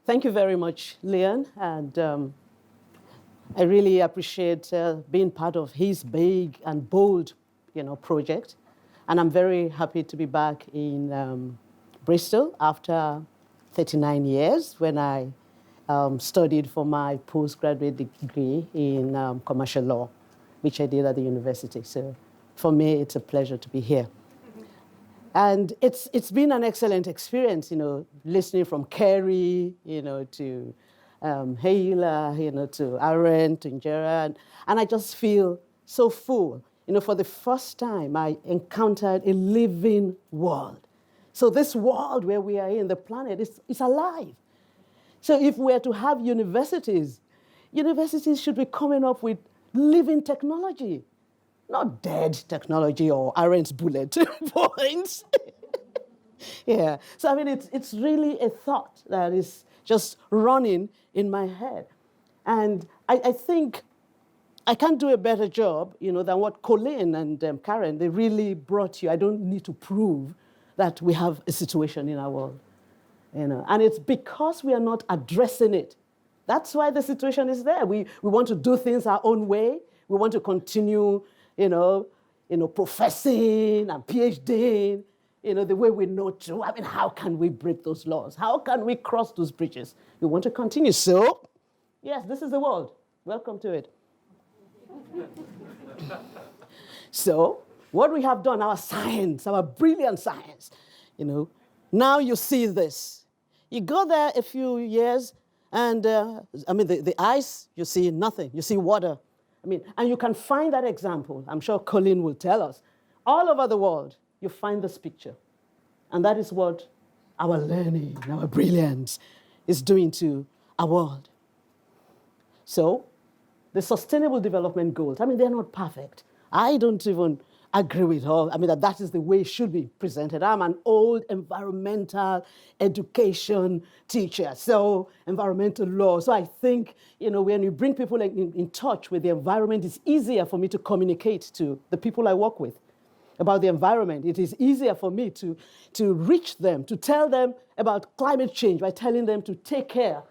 Thank you very much, Leon. And I really appreciate being part of his big and bold, project. And I'm very happy to be back in Bristol after 39 years when I studied for my postgraduate degree in commercial law, which I did at the university. So for me, it's a pleasure to be here. And it's been an excellent experience, listening from Kerry, to Hayla, to Aaron, to Injera. And I just feel so full. For the first time, I encountered a living world. So this world where we are in, the planet, is alive. So if we're to have universities should be coming up with living technology. Not dead technology or Aaron's bullet points. Yeah. So, I mean, it's really a thought that is just running in my head. And I think I can't do a better job, than what Colleen and Karen, they really brought you. I don't need to prove that we have a situation in our world. And it's because we are not addressing it. That's why the situation is there. We want to do things our own way. We want to continue professing and PhDing, the way we know to. I mean, how can we break those laws? How can we cross those bridges? We want to continue. So, yes, this is the world. Welcome to it. So, what we have done, our science, our brilliant science, now you see this. You go there a few years, and, the ice, you see nothing. You see water. And you can find that example. I'm sure Colleen will tell us. All over the world, you find this picture. And that is what our learning, our brilliance is doing to our world. So, the Sustainable Development Goals, they're not perfect. I don't even agree with all. That is the way it should be presented. I'm an old environmental education teacher, so environmental law. So I think, when you bring people in touch with the environment, it's easier for me to communicate to the people I work with about the environment. It is easier for me to reach them, to tell them about climate change by telling them to take care,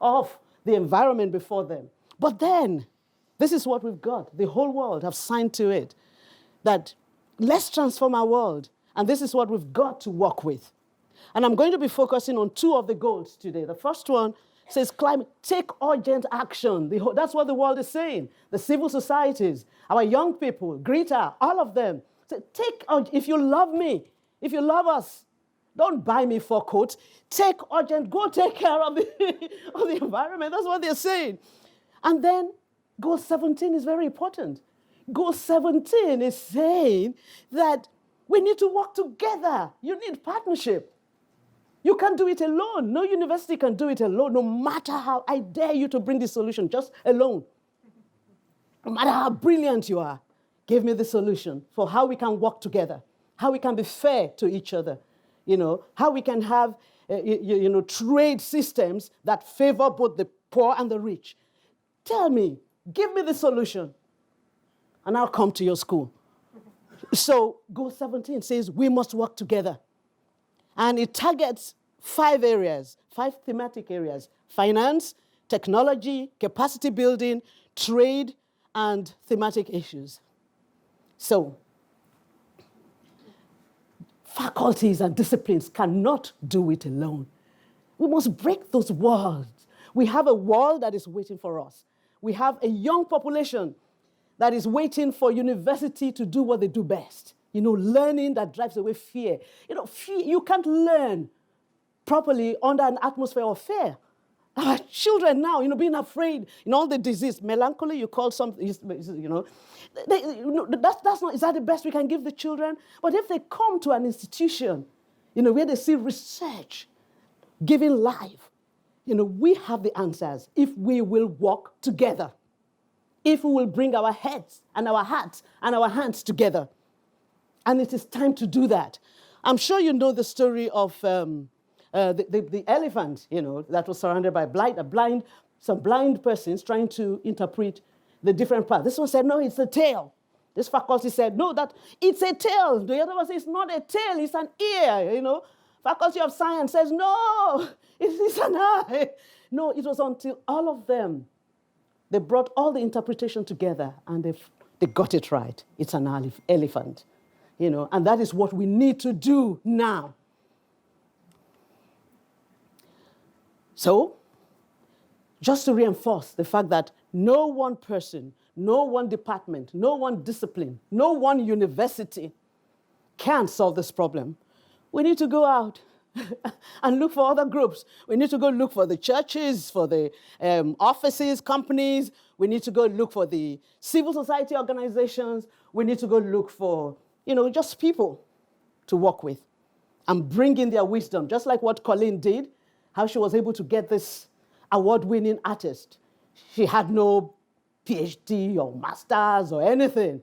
of the environment before them. But then, this is what we've got. The whole world have signed to it, that let's transform our world. And this is what we've got to work with. And I'm going to be focusing on two of the goals today. The first one says climate, take urgent action. That's what the world is saying. The civil societies, our young people, Greta, all of them. Say, if you love me, if you love us, don't buy me for quotes. Take urgent, go take care of the environment. That's what they're saying. And then Goal 17 is very important. Goal 17 is saying that we need to work together. You need partnership. You can't do it alone. No university can do it alone, no matter how. I dare you to bring the solution just alone. No matter how brilliant you are, give me the solution for how we can work together, how we can be fair to each other, how we can have trade systems that favor both the poor and the rich. Tell me, give me the solution, and I'll come to your school. So Goal 17 says we must work together. And it targets 5 thematic areas: finance, technology, capacity building, trade, and thematic issues. So faculties and disciplines cannot do it alone. We must break those walls. We have a world that is waiting for us. We have a young population that is waiting for university to do what they do best. Learning that drives away fear. Fear, you can't learn properly under an atmosphere of fear. Our children now, being afraid, all the disease, melancholy, you call something, that's not, is that the best we can give the children? But if they come to an institution, where they see research giving life, we have the answers if we will work together. If we will bring our heads and our hearts and our hands together. And it is time to do that. I'm sure you know the story of the elephant, that was surrounded by some blind persons trying to interpret the different parts. This one said, no, it's a tail. This faculty said, no, that it's a tail. The other one said, it's not a tail, it's an ear, Faculty of Science says, no, it is an eye. No, it was until all of them, they brought all the interpretation together and they got it right. It's an elephant, and that is what we need to do now. So, just to reinforce the fact that no one person, no one department, no one discipline, no one university can solve this problem, we need to go out and look for other groups. We need to go look for the churches, for the offices, companies. We need to go look for the civil society organizations. We need to go look for, just people to work with and bring in their wisdom, just like what Colleen did, how she was able to get this award-winning artist. She had no PhD or master's or anything,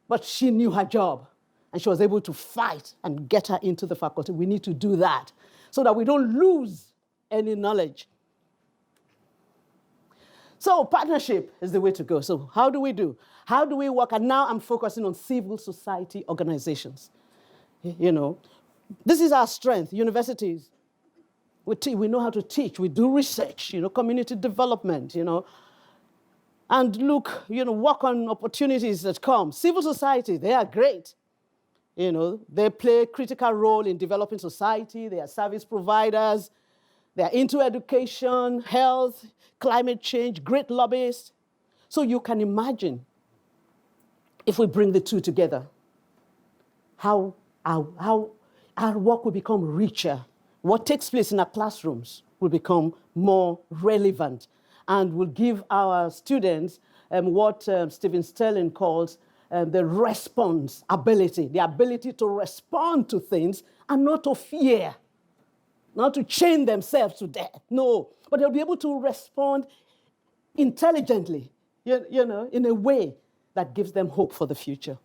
but she knew her job. And she was able to fight and get her into the faculty. We need to do that so that we don't lose any knowledge. So partnership is the way to go. So how do we do? How do we work? And now I'm focusing on civil society organizations. This is our strength, universities. We know how to teach. We do research, community development, and look, work on opportunities that come. Civil society, they are great. They play a critical role in developing society. They are service providers. They are into education, health, climate change, great lobbyists. So you can imagine if we bring the two together, how our work will become richer. What takes place in our classrooms will become more relevant and will give our students what Stephen Sterling calls the response ability, the ability to respond to things and not to fear, not to chain themselves to death. No, but they'll be able to respond intelligently, in a way that gives them hope for the future.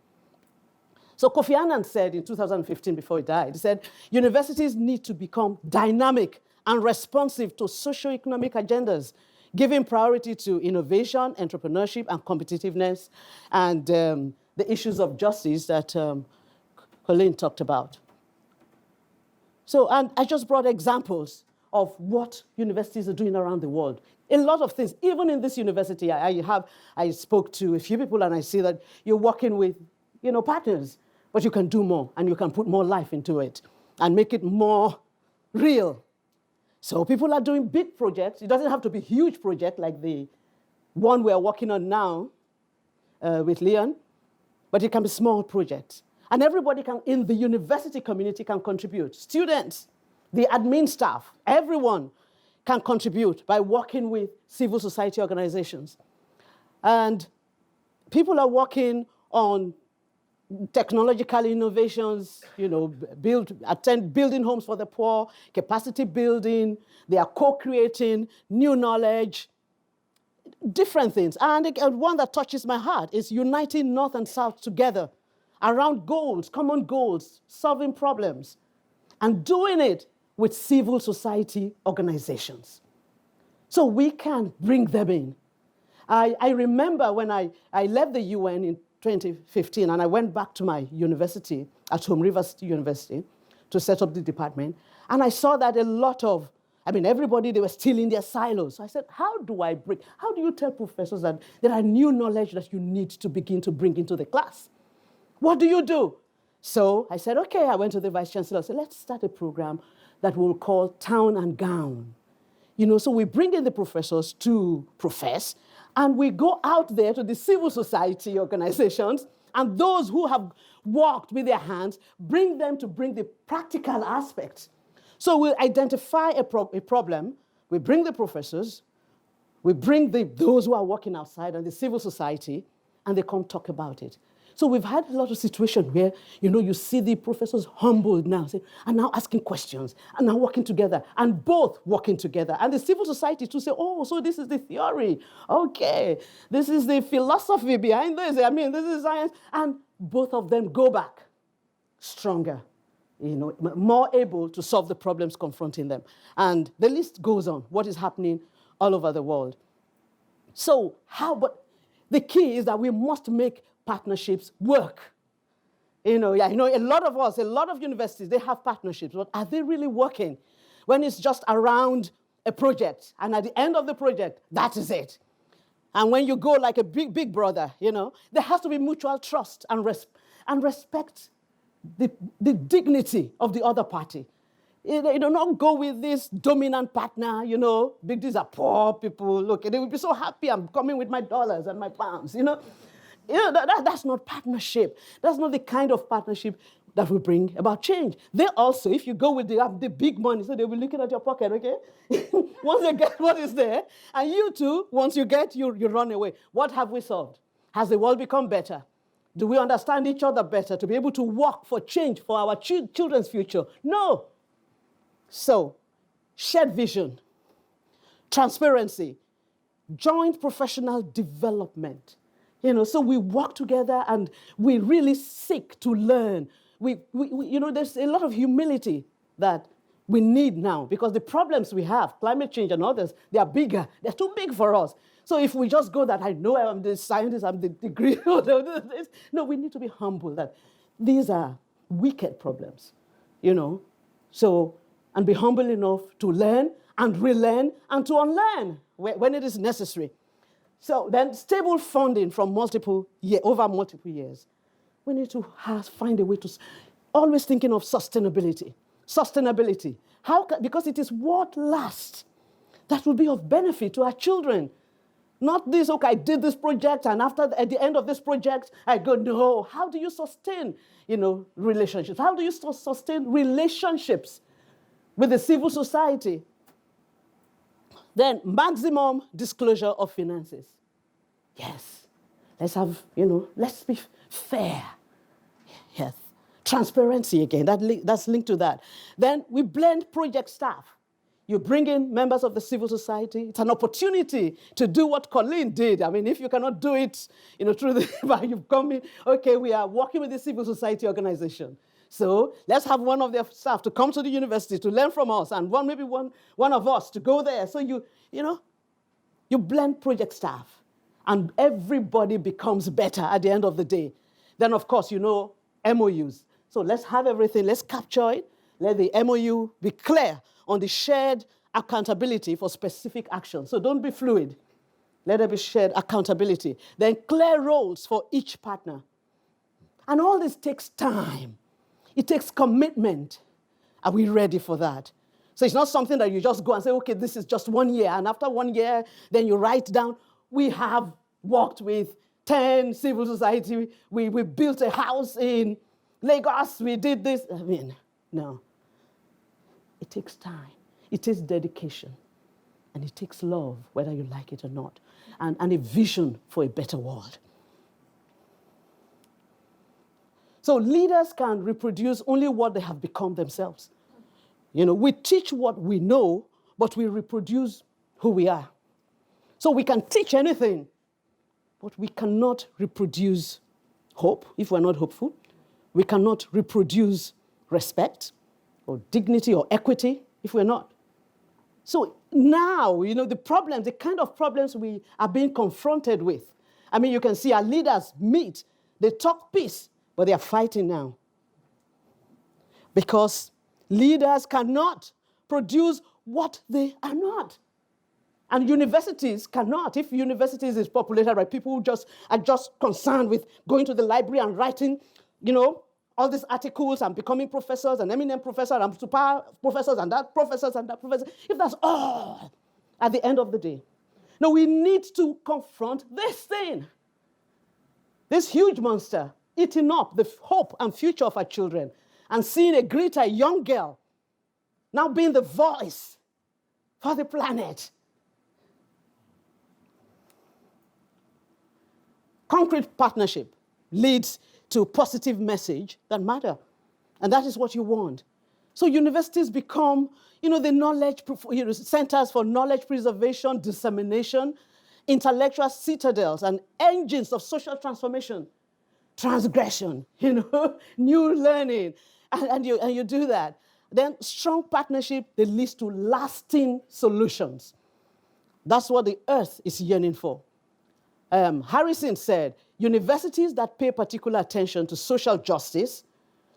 So Kofi Annan said in 2015, before he died, he said, universities need to become dynamic and responsive to socioeconomic agendas, giving priority to innovation, entrepreneurship, and competitiveness, and the issues of justice that Colleen talked about. So, and I just brought examples of what universities are doing around the world. A lot of things, even in this university, I spoke to a few people and I see that you're working with, partners, but you can do more and you can put more life into it and make it more real. So people are doing big projects. It doesn't have to be a huge project like the one we're working on now with Leon, but it can be small projects. And everybody in the university community can contribute. Students, the admin staff, everyone can contribute by working with civil society organizations. And people are working on technological innovations, building homes for the poor, capacity building. They are co-creating new knowledge, different things. And one that touches my heart is uniting North and South together around goals, common goals, solving problems, and doing it with civil society organizations. So we can bring them in. I remember when I left the UN in 2015, and I went back to my university, at Home Rivers University, to set up the department, and I saw that everybody, they were still in their silos. So I said, how do you tell professors that there are new knowledge that you need to begin to bring into the class? What do you do? So I said, okay, I went to the Vice Chancellor, I said, let's start a program that we'll call Town and Gown. So we bring in the professors to profess, and we go out there to the civil society organizations, and those who have worked with their hands, bring them to bring the practical aspects. So we'll identify a problem, we bring the professors, we bring those who are working outside and the civil society, and they come talk about it. So we've had a lot of situations where, you see the professors humbled now, and now asking questions, and now working together, and both working together. And the civil society too say, oh, so this is the theory. Okay, this is the philosophy behind this. This is science. And both of them go back stronger, more able to solve the problems confronting them. And the list goes on, what is happening all over the world. So but the key is that we must make partnerships work. A lot of us, a lot of universities, they have partnerships, but are they really working when it's just around a project, and at the end of the project, that is it? And when you go like a big brother, there has to be mutual trust and respect the dignity of the other party. You do not go with this dominant partner, these are poor people. Look, they will be so happy I'm coming with my dollars and my pounds, that's not partnership. That's not the kind of partnership that will bring about change. They also, if you go with the big money, so they'll be looking at your pocket, okay? Once they get what is there, and you too, once you get, you run away. What have we solved? Has the world become better? Do we understand each other better to be able to work for change for our children's future? No. So, shared vision, transparency, joint professional development. So we work together and we really seek to learn. There's a lot of humility that we need now because the problems we have, climate change and others, they are bigger. They're too big for us. So if we just go that, I know I'm the scientist, I'm the degree. No, we need to be humble that these are wicked problems, So, and be humble enough to learn and relearn and to unlearn when it is necessary. So then stable funding from over multiple years. We need to find a way to always thinking of sustainability. Sustainability. Because it is what lasts that will be of benefit to our children. Not this, okay, I did this project and at the end of this project, I go, no. How do you sustain, relationships? How do you sustain relationships with the civil society? Then maximum disclosure of finances. Yes. Let's be fair. Yes. Transparency again, that's linked to that. Then we blend project staff. You bring in members of the civil society. It's an opportunity to do what Colleen did. I mean, if you cannot do it, through you've come in, okay, we are working with the civil society organization. So let's have one of their staff to come to the university to learn from us, and maybe one of us to go there. So you blend project staff, and everybody becomes better at the end of the day. Then, of course, MOUs. So let's have everything. Let's capture it. Let the MOU be clear on the shared accountability for specific actions. So don't be fluid. Let there be shared accountability. Then clear roles for each partner. And all this takes time. It takes commitment. Are we ready for that? So it's not something that you just go and say, okay, this is just 1 year. And after 1 year, then you write down, we have worked with 10 civil society. We built a house in Lagos. We did this. No. It takes time. It takes dedication. And it takes love, whether you like it or not. And a vision for a better world. So leaders can reproduce only what they have become themselves. We teach what we know, but we reproduce who we are. So we can teach anything, but we cannot reproduce hope if we're not hopeful. We cannot reproduce respect or dignity or equity if we're not. So now, the kind of problems we are being confronted with. You can see our leaders meet, they talk peace, but they are fighting now. Because leaders cannot produce what they are not. And universities cannot. If universities is populated by people who are just concerned with going to the library and writing, all these articles and becoming professors and eminent professors and super professors and that professors and that professor, if that's all at the end of the day. No, we need to confront this thing. This huge monster eating up the hope and future of our children and seeing a Greta, young girl, now being the voice for the planet. Concrete partnership leads to positive message that matter. And that is what you want. So universities become, the knowledge, centers for knowledge preservation, dissemination, intellectual citadels, and engines of social transformation, transgression, new learning, and you do that. Then strong partnership that leads to lasting solutions. That's what the earth is yearning for. Harrison said, universities that pay particular attention to social justice,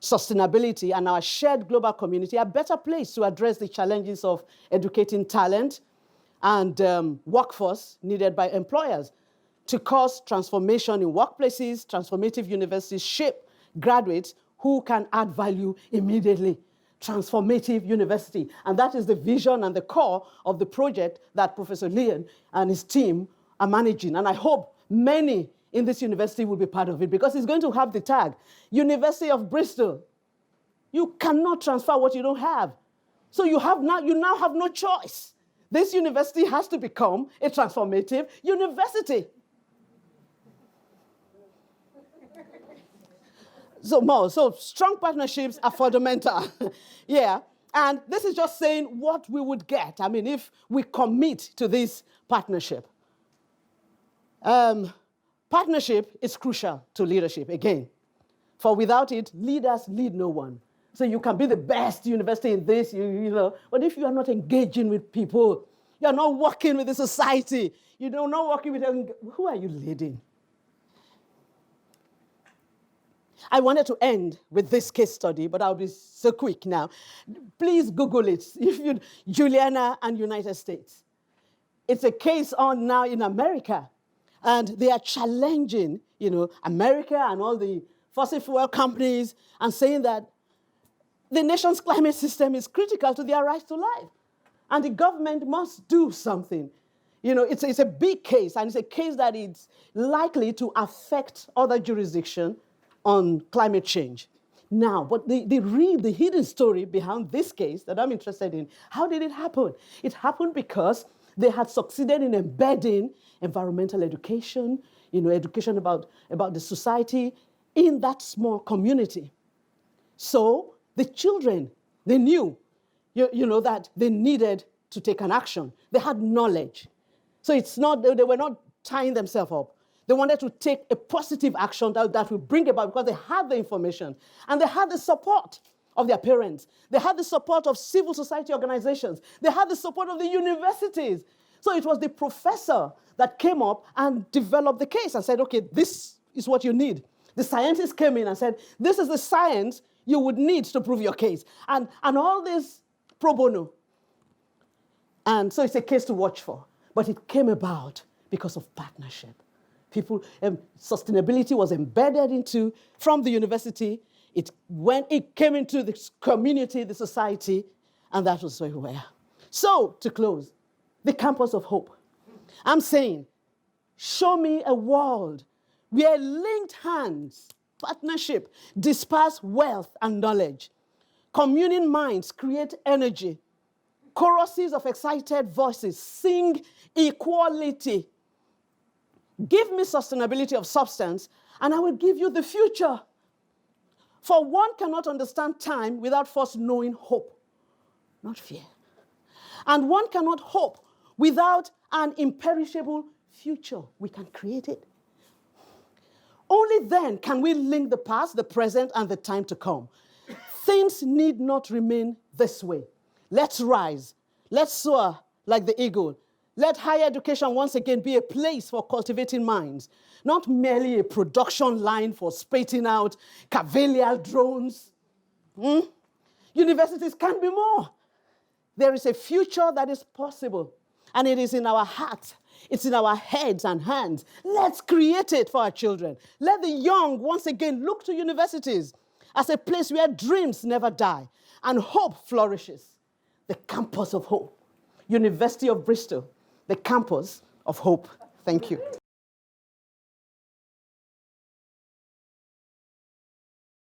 sustainability, and our shared global community are better placed to address the challenges of educating talent and workforce needed by employers. To cause transformation in workplaces, transformative universities shape graduates who can add value immediately. Transformative university. And that is the vision and the core of the project that Professor Leon and his team are managing. And I hope many in this university will be part of it because it's going to have the tag, University of Bristol. You cannot transfer what you don't have. So you now have no choice. This university has to become a transformative university. So strong partnerships are fundamental. Yeah. And this is just saying what we would get. I mean, if we commit to this partnership. Partnership is crucial to leadership, again. For without it, leaders lead no one. So you can be the best university in this, but if you are not engaging with people, you are not working with the society, you're not working with them, who are you leading? I wanted to end with this case study, but I'll be so quick now. Please Google it, Juliana and United States. It's a case on now in America, and they are challenging, America and all the fossil fuel companies and saying that the nation's climate system is critical to their right to life, and the government must do something. It's a big case, and it's a case that is likely to affect other jurisdictions on climate change. Now, but the hidden story behind this case that I'm interested in, how did it happen? It happened because they had succeeded in embedding environmental education, education about the society in that small community. So the children, they knew, that they needed to take an action. They had knowledge. So they were not tying themselves up. They wanted to take a positive action that would bring about, because they had the information and they had the support of their parents. They had the support of civil society organizations. They had the support of the universities. So it was the professor that came up and developed the case and said, okay, this is what you need. The scientists came in and said, this is the science you would need to prove your case. And all this pro bono. And so it's a case to watch for. But it came about because of partnership. Sustainability was embedded from the university. It came into the community, the society, and that was where we were. So, to close, the campus of hope. I'm saying, show me a world where linked hands, partnership, disperse wealth and knowledge. Communing minds create energy. Choruses of excited voices sing equality. Give me sustainability of substance, and I will give you the future. For one cannot understand time without first knowing hope, not fear. And one cannot hope without an imperishable future. We can create it. Only then can we link the past, the present, and the time to come. Things need not remain this way. Let's rise. Let's soar like the eagle. Let higher education once again be a place for cultivating minds, not merely a production line for spitting out cavalier drones. Universities can be more. There is a future that is possible, and it is in our hearts. It's in our heads and hands. Let's create it for our children. Let the young once again look to universities as a place where dreams never die and hope flourishes. The campus of hope. University of Bristol. The campus of hope. Thank you.